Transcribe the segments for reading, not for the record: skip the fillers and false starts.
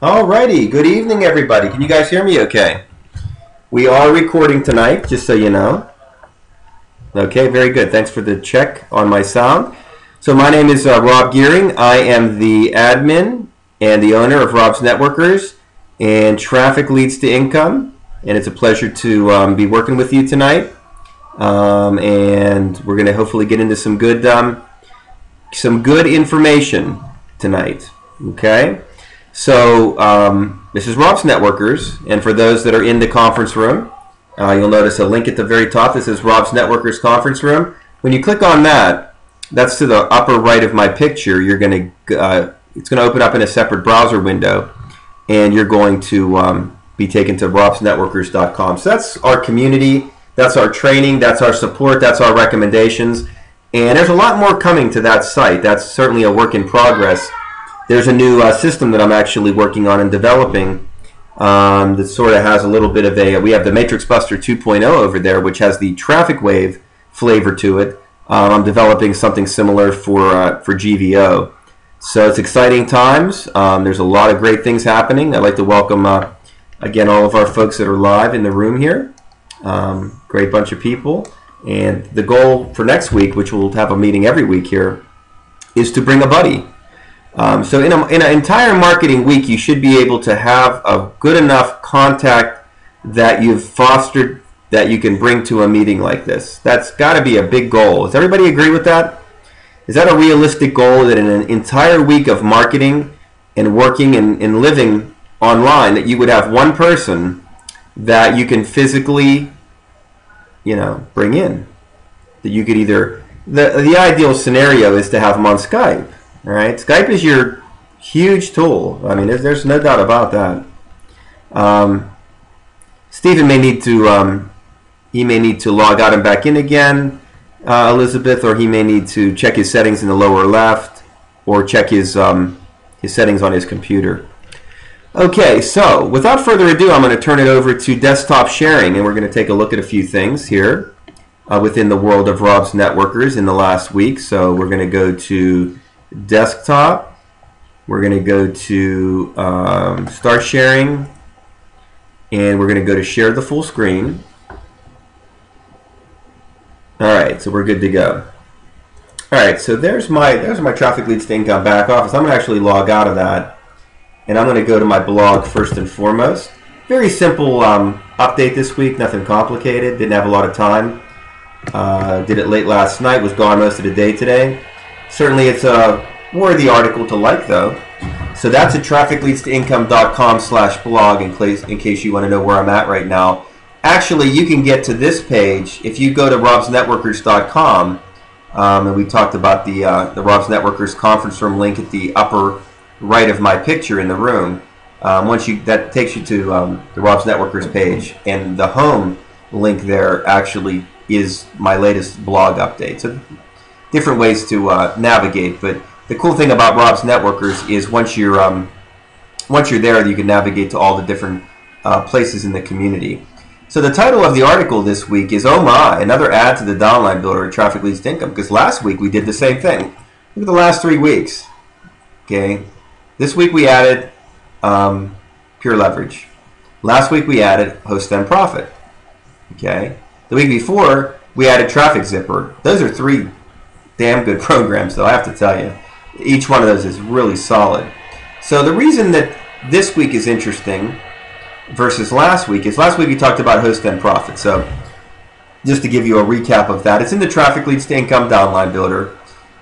Alrighty, good evening everybody. Can you guys hear me okay? We are recording tonight, just so you know. Okay, very good. Thanks for the check on my sound. So my name is Rob Gearing. I am the admin and the owner of Rob's Networkers and Traffic Leads to Income. And it's a pleasure to be working with you tonight. And we're going to hopefully get into some good information tonight. Okay? So this is Rob's Networkers, and for those that are in the conference room, you'll notice a link at the very top. This is Rob's Networkers conference room. When you click on that, that's to the upper right of my picture. You're going to it's going to open up in a separate browser window, and you're going to be taken to RobsNetworkers.com. So that's our community, that's our training, that's our support, that's our recommendations, and there's a lot more coming to that site. That's certainly a work in progress. There's a new system that I'm actually working on and developing that sort of has a little bit of a, we have the Matrix Buster 2.0 over there, which has the traffic wave flavor to it. I'm developing something similar for GVO. So it's exciting times. There's a lot of great things happening. I'd like to welcome, again, all of our folks that are live in the room here. Great bunch of people. And the goal for next week, which we'll have a meeting every week here, is to bring a buddy. So in an entire marketing week, you should be able to have a good enough contact that you've fostered that you can bring to a meeting like this. That's got to be a big goal. Does everybody agree with that? Is that a realistic goal, that in an entire week of marketing and working and living online, that you would have one person that you can physically, bring in? That you could either, the ideal scenario is to have them on Skype. All right, Skype is your huge tool. I mean, there's no doubt about that. Stephen may need to he may need to log out and back in again, Elizabeth, or he may need to check his settings in the lower left, or check his settings on his computer. Okay, so without further ado, I'm going to turn it over to desktop sharing, and we're going to take a look at a few things here within the world of Rob's Networkers in the last week. So we're going to go to desktop, we're going to go to start sharing, and we're going to go to share the full screen. Alright, so we're good to go. Alright, so there's my Traffic Leads to Income back office. I'm going to actually log out of that, and I'm going to go to my blog first and foremost. Very simple update this week, nothing complicated, didn't have a lot of time. Did it late last night, was gone most of the day today. Certainly it's a worthy article to like, though. So that's at trafficleads2income.com/blog in case you want to know where I'm at right now. Actually, you can get to this page if you go to RobsNetworkers.com, and we talked about the Rob's Networkers conference room link at the upper right of my picture in the room. That takes you to the Rob's Networkers page, and the home link there actually is my latest blog update. So different ways to navigate, but the cool thing about Rob's Networkers is once you're there, you can navigate to all the different places in the community. So the title of the article this week is, "Oh my, another add to the downline builder at Traffic Leads to Income," because last week we did the same thing. Look at the last 3 weeks. Okay, this week we added Pureleverage. Last week we added Hostthenprofit. Okay, the week before we added Traffic Zipper. Those are 3 damn good programs, though, I have to tell you. Each one of those is really solid. So the reason that this week is interesting versus last week is last week we talked about Hostthenprofit. So just to give you a recap of that, it's in the Traffic Leads to Income downline builder.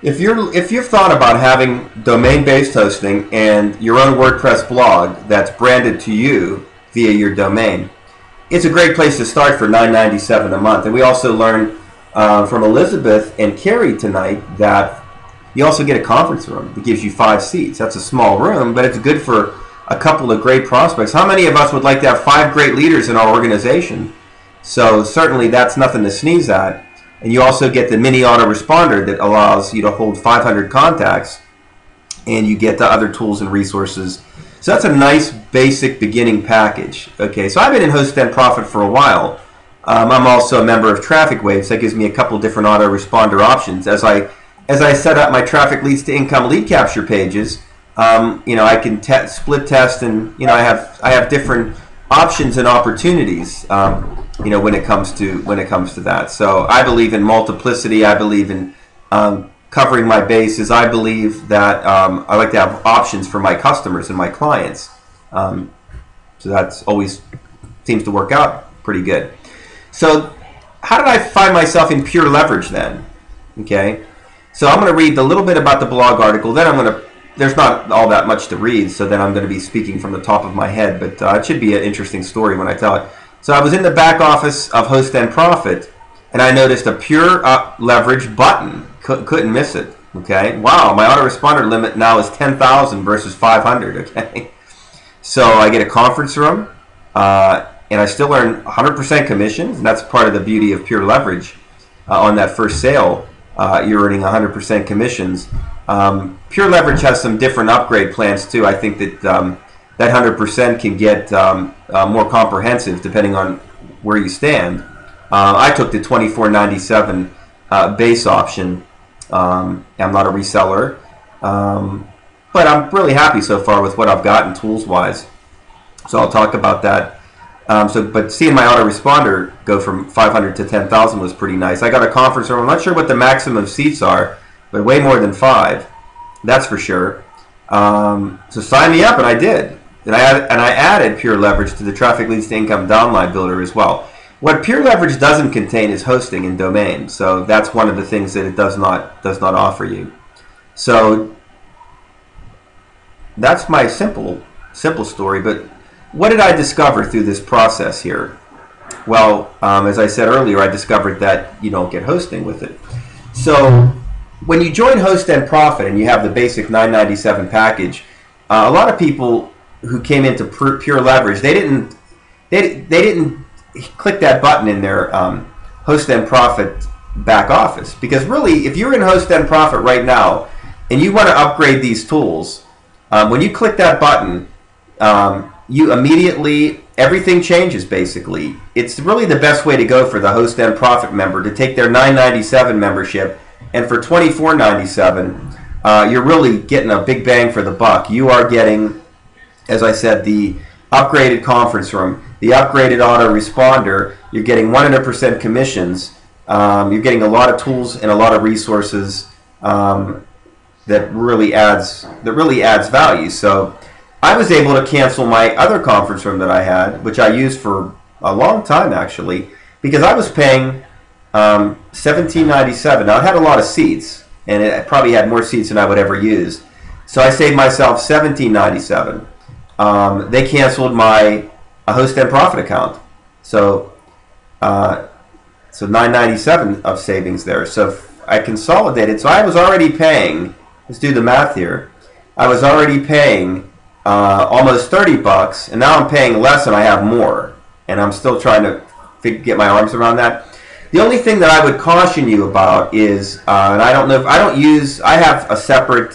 If you've thought about having domain-based hosting and your own WordPress blog that's branded to you via your domain, it's a great place to start for $9.97 a month. And we also learned from Elizabeth and Carrie tonight that you also get a conference room that gives you 5 seats. That's a small room, but it's good for a couple of great prospects. How many of us would like to have 5 great leaders in our organization? So certainly that's nothing to sneeze at. And you also get the mini autoresponder that allows you to hold 500 contacts, and you get the other tools and resources. So that's a nice basic beginning package. Okay, so I've been in Hostthenprofit for a while. I'm also a member of Traffic Waves. That gives me a couple different autoresponder options. As I set up my Traffic Leads to Income lead capture pages, I can split test, and I have different options and opportunities. When it comes to that. So I believe in multiplicity. I believe in covering my bases. I believe that I like to have options for my customers and my clients. So that's always seems to work out pretty good. So how did I find myself in Pureleverage then? Okay, so I'm going to read a little bit about the blog article. Then there's not all that much to read, so then I'm going to be speaking from the top of my head, but it should be an interesting story when I tell it. So I was in the back office of Hostthenprofit, and I noticed a Pureleverage button. Couldn't miss it. Okay, wow, my autoresponder limit now is 10,000 versus 500. Okay, so I get a conference room, and I still earn 100% commissions, and that's part of the beauty of Pureleverage. On that first sale, you're earning 100% commissions. Pureleverage has some different upgrade plans too. I think that that 100% can get more comprehensive depending on where you stand. I took the $24.97 base option. I'm not a reseller, but I'm really happy so far with what I've gotten tools-wise. So I'll talk about that. But seeing my autoresponder go from 500 to 10,000 was pretty nice. I got a conference room. I'm not sure what the maximum seats are, but way more than 5. That's for sure. So sign me up, and I did. And I added Pureleverage to the Trafficleads2income downline builder as well. What Pureleverage doesn't contain is hosting and domain. So that's one of the things that it does not offer you. So that's my simple story. But what did I discover through this process here? Well, as I said earlier, I discovered that you don't get hosting with it. So when you join Hostthenprofit and you have the basic $9.97 package, a lot of people who came into Pureleverage, they didn't click that button in their Hostthenprofit back office, because really, if you're in Hostthenprofit right now and you want to upgrade these tools, when you click that button, you immediately, everything changes basically. It's really the best way to go for the Hostthenprofit member to take their $9.97 membership, and for $24.97, you're really getting a big bang for the buck. You are getting, as I said, the upgraded conference room, the upgraded autoresponder. You're getting 100% commissions. You're getting a lot of tools and a lot of resources that really adds value. So I was able to cancel my other conference room that I had, which I used for a long time actually, because I was paying $17.97. Now it had a lot of seats, and it probably had more seats than I would ever use. So I saved myself $17.97. They canceled my Hostthenprofit account, so $9.97 of savings there. So I consolidated. So I was already paying. Let's do the math here. I was already paying almost $30, and now I'm paying less, and I have more. And I'm still trying to get my arms around that. The only thing that I would caution you about is, and I don't know if I have a separate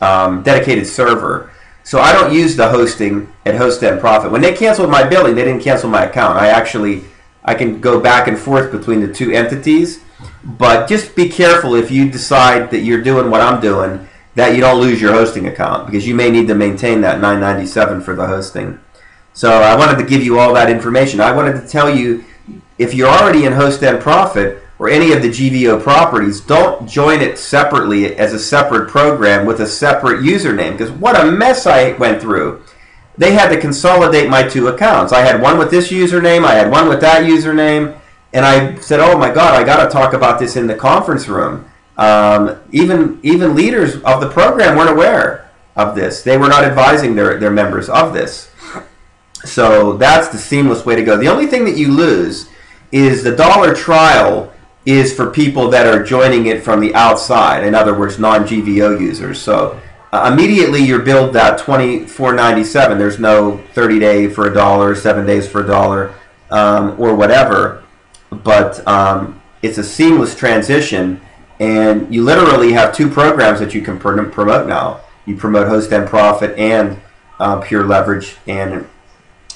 dedicated server. So I don't use the hosting at Hostthenprofit. When they canceled my billing, they didn't cancel my account. I can go back and forth between the two entities, but just be careful if you decide that you're doing what I'm doing, that you don't lose your hosting account, because you may need to maintain that $9.97 for the hosting. So I wanted to give you all that information. I wanted to tell you, if you're already in Hostthenprofit or any of the GVO properties, don't join it separately as a separate program with a separate username, because what a mess I went through. They had to consolidate my two accounts. I had one with this username, I had one with that username, and I said, oh my God, I got to talk about this in the conference room. Even leaders of the program weren't aware of this. They were not advising their members of this. So that's the seamless way to go. The only thing that you lose is the $1 trial is for people that are joining it from the outside. In other words, non-GVO users. So immediately you're billed that $24.97. There's no 30-day for $1, 7 days for $1, or whatever. But it's a seamless transition, and you literally have two programs that you can promote now. You promote Hostthenprofit and Pureleverage, and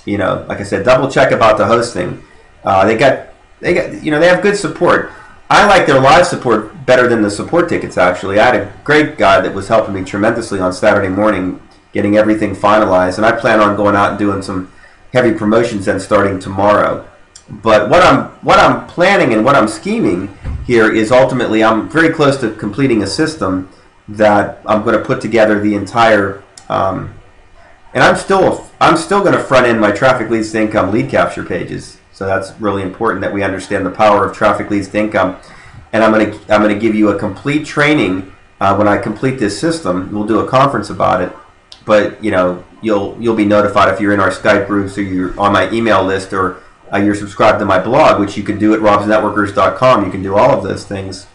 like I said, double check about the hosting. They have good support. I like their live support better than the support tickets, actually. I had a great guy that was helping me tremendously on Saturday morning, getting everything finalized, and I plan on going out and doing some heavy promotions then starting tomorrow. But what I'm planning and what I'm scheming here is ultimately I'm very close to completing a system that I'm going to put together the entire, and I'm still going to front end my Traffic Leads to Income lead capture pages. So that's really important that we understand the power of Traffic Leads to Income. And I'm going to give you a complete training when I complete this system. We'll do a conference about it. But you'll be notified if you're in our Skype groups or you're on my email list or you're subscribed to my blog, which you can do at RobsNetworkers.com. You can do all of those things.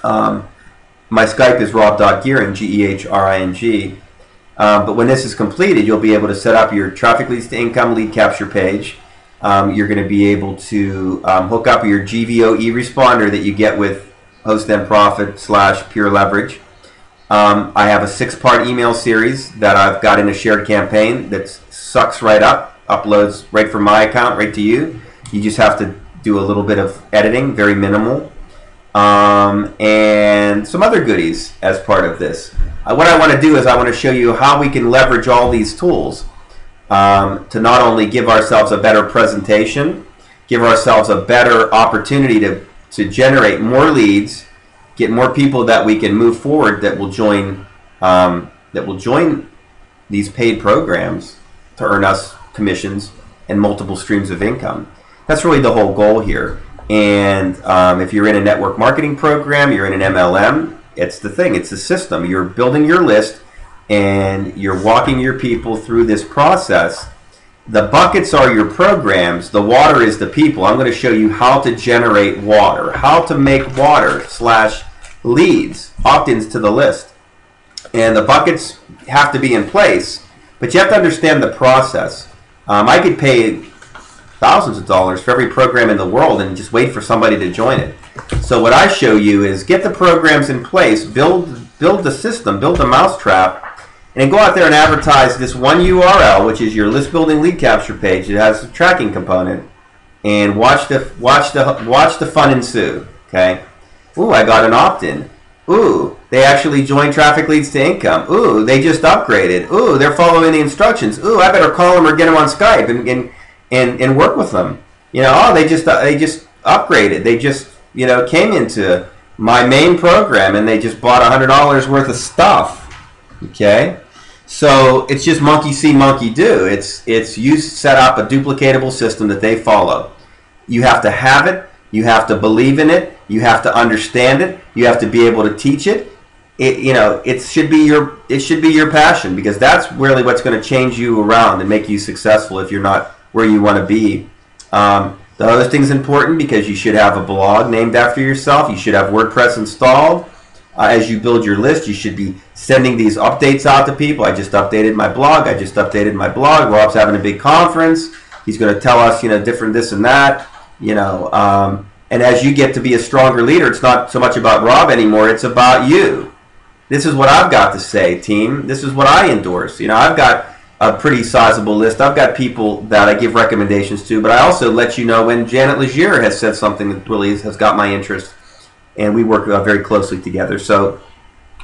My Skype is rob.gearing, G-E-H-R-I-N-G. But when this is completed, you'll be able to set up your Traffic Leads to Income lead capture page. You're going to be able to hook up your GVO e-responder that you get with Hostthenprofit / Pureleverage. I have a 6-part email series that I've got in a shared campaign that sucks right up, uploads right from my account right to you. You just have to do a little bit of editing, very minimal, and some other goodies as part of this. What I want to do is I want to show you how we can leverage all these tools to not only give ourselves a better presentation, give ourselves a better opportunity to generate more leads, get more people that we can move forward that will join these paid programs to earn us commissions and multiple streams of income. That's really the whole goal here. And if you're in a network marketing program, you're in an MLM, it's the thing, it's the system. You're building your list and you're walking your people through this process. The buckets are your programs, the water is the people. I'm going to show you how to generate water, how to make water / leads, opt-ins to the list. And the buckets have to be in place, but you have to understand the process. I could pay thousands of dollars for every program in the world and just wait for somebody to join it. So what I show you is get the programs in place, build the system, build the mousetrap, and then go out there and advertise this one URL, which is your list building lead capture page. It has a tracking component, and watch the fun ensue. Okay. Ooh, I got an opt-in. Ooh, they actually joined Traffic Leads to Income. Ooh, they just upgraded. Ooh, they're following the instructions. Ooh, I better call them or get them on Skype and work with them. Oh, they just upgraded. They just came into my main program and they just bought $100 worth of stuff. Okay. So it's just monkey see, monkey do. It's you set up a duplicatable system that they follow. You have to have it. You have to believe in it. You have to understand it. You have to be able to teach it. It should be your passion, because that's really what's going to change you around and make you successful if you're not where you want to be. The other thing's important because you should have a blog named after yourself. You should have WordPress installed. As you build your list, you should be sending these updates out to people. I just updated my blog. Rob's having a big conference. He's going to tell us, different this and that. And as you get to be a stronger leader, it's not so much about Rob anymore. It's about you. This is what I've got to say, team. This is what I endorse. I've got a pretty sizable list. I've got people that I give recommendations to, but I also let you know when Janet Legier has said something that really has got my interest, and we work very closely together. So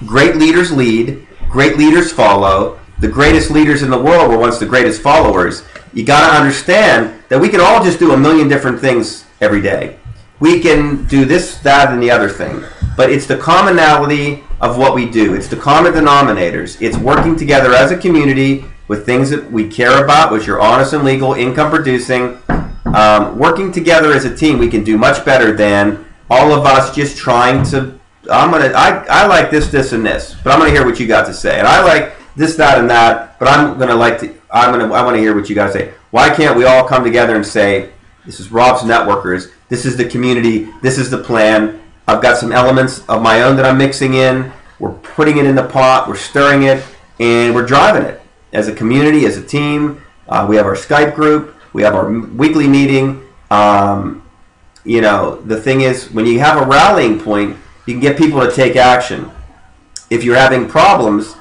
great leaders lead, great leaders follow. The greatest leaders in the world were once the greatest followers. You got to understand that we can all just do a million different things every day. We can do this, that, and the other thing. But it's the commonality of what we do. It's the common denominators. It's working together as a community with things that we care about, which are honest and legal, income producing. Working together as a team, we can do much better than all of us just trying to, I like this, and this, but I'm going to hear what you got to say. And I like this, that, and that, but I want to hear what you got to say. Why can't we all come together and say, this is Rob's Networkers, this is the community, this is the plan, I've got some elements of my own that I'm mixing in, we're putting it in the pot, we're stirring it, and we're driving it. As a community, as a team, we have our Skype group, we have our weekly meeting. The thing is, when you have a rallying point, you can get people to take action. If you're having problems,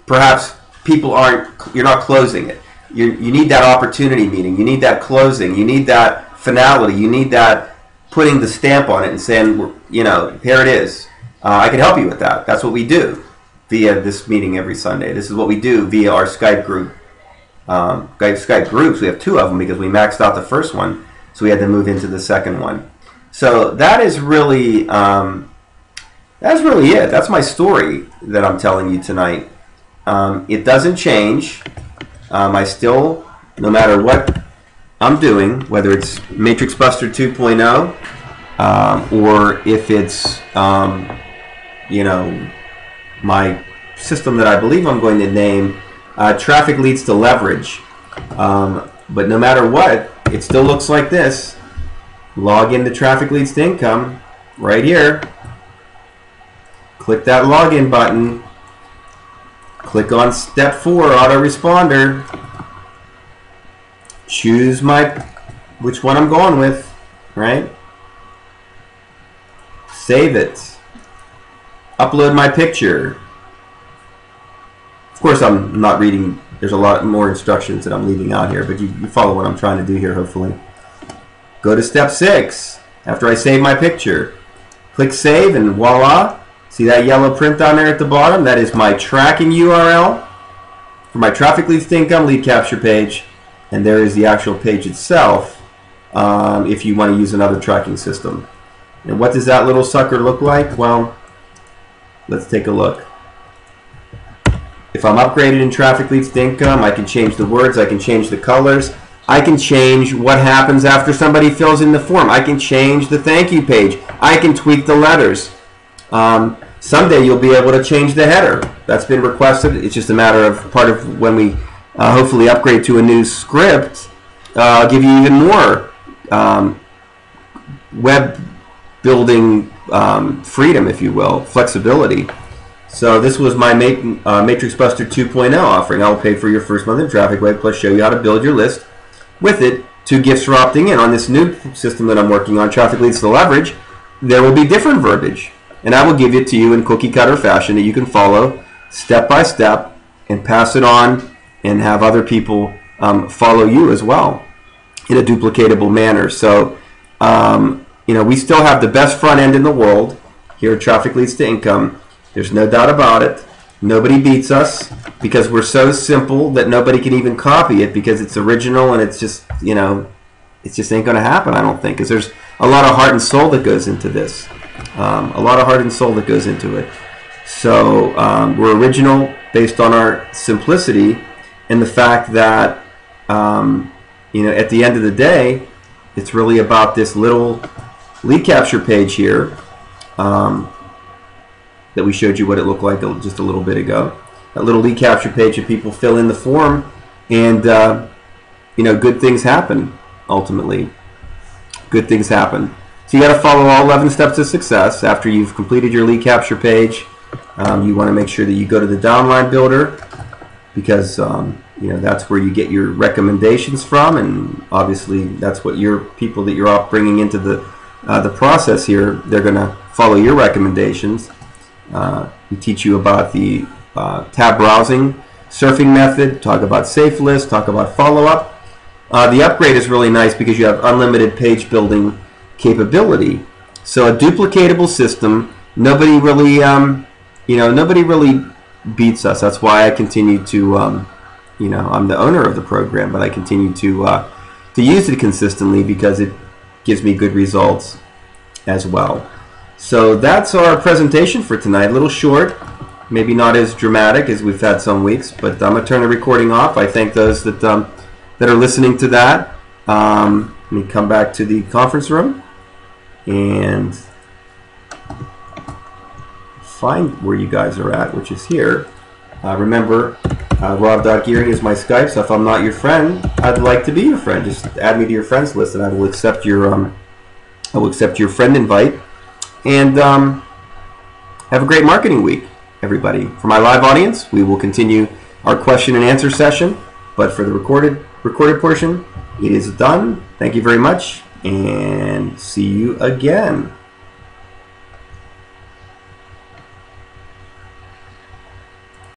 perhaps you're not closing it. You need that opportunity meeting. You need that closing. You need that finality. You need that putting the stamp on it and saying, you know, here it is. I can help you with that. That's what we do via this meeting every Sunday. This is what we do via our Skype group. Skype groups, we have 2 of them because we maxed out the first one, so we had to move into the second one. So that is really that's really it. That's my story that I'm telling you tonight. It doesn't change. I still, no matter what I'm doing, whether it's Matrix Buster 2.0 or if it's you know, my system that I believe I'm going to name Traffic Leads to Leverage. But no matter what, it still looks like this. Log into Traffic Leads to Income right here. Click that login button. Click on step 4, autoresponder. Choose which one I'm going with, right? Save it. Upload my picture. Of course, I'm not reading. There's a lot more instructions that I'm leaving out here, but you follow what I'm trying to do here, hopefully. Go to step 6. After I save my picture, click save, and voila. See that yellow print down there at the bottom? That is my tracking URL for my Traffic Leads to Income lead capture page. And there is the actual page itself if you want to use another tracking system. And what does that little sucker look like? Well, let's take a look. If I'm upgraded in Traffic Leads to Income, I can change the words, I can change the colors, I can change what happens after somebody fills in the form, I can change the thank you page, I can tweak the letters. Someday you'll be able to change the header. That's been requested. It's just a matter of part of when we hopefully upgrade to a new script. I'll give you even more web building freedom, if you will, flexibility. So this was my Matrix Buster 2.0 offering. I'll pay for your first month in Traffic Web, plus show you how to build your list. With it, 2 gifts for opting in. On this new system that I'm working on, Traffic Leads to Leverage, there will be different verbiage. And I will give it to you in cookie cutter fashion that you can follow step by step and pass it on and have other people follow you as well in a duplicatable manner. So, you know, we still have the best front end in the world here at Traffic Leads to Income. There's no doubt about it. Nobody beats us because we're so simple that nobody can even copy it because it's original and it's just, you know, it just ain't going to happen, I don't think, because there's a lot of heart and soul that goes into this. A lot of heart and soul that goes into it. So we're original based on our simplicity and the fact that, you know, at the end of the day, it's really about this little lead capture page here that we showed you what it looked like just a little bit ago. That little lead capture page that people fill in the form and, you know, good things happen ultimately. Good things happen. So you got to follow all 11 steps to success. After you've completed your lead capture page, you want to make sure that you go to the downline builder because you know, that's where you get your recommendations from, and obviously that's what your people that you're bringing into the process here, they're going to follow your recommendations. We teach you about the tab browsing surfing method, talk about safe lists, talk about follow-up. The upgrade is really nice because you have unlimited page building capability. So a duplicatable system, nobody really, you know, nobody really beats us. That's why I continue to, you know, I'm the owner of the program, but I continue to use it consistently because it gives me good results as well. So that's our presentation for tonight. A little short, maybe not as dramatic as we've had some weeks, but I'm going to turn the recording off. I thank those that that are listening to that. Let me come back to the conference room and find where you guys are at, which is here. Remember, Rob.Gearing is my Skype, so if I'm not your friend, I'd like to be your friend. Just add me to your friends list, and I will accept your friend invite. And have a great marketing week, everybody. For my live audience, we will continue our question and answer session, but for the recorded portion, it is done. Thank you very much, and see you again.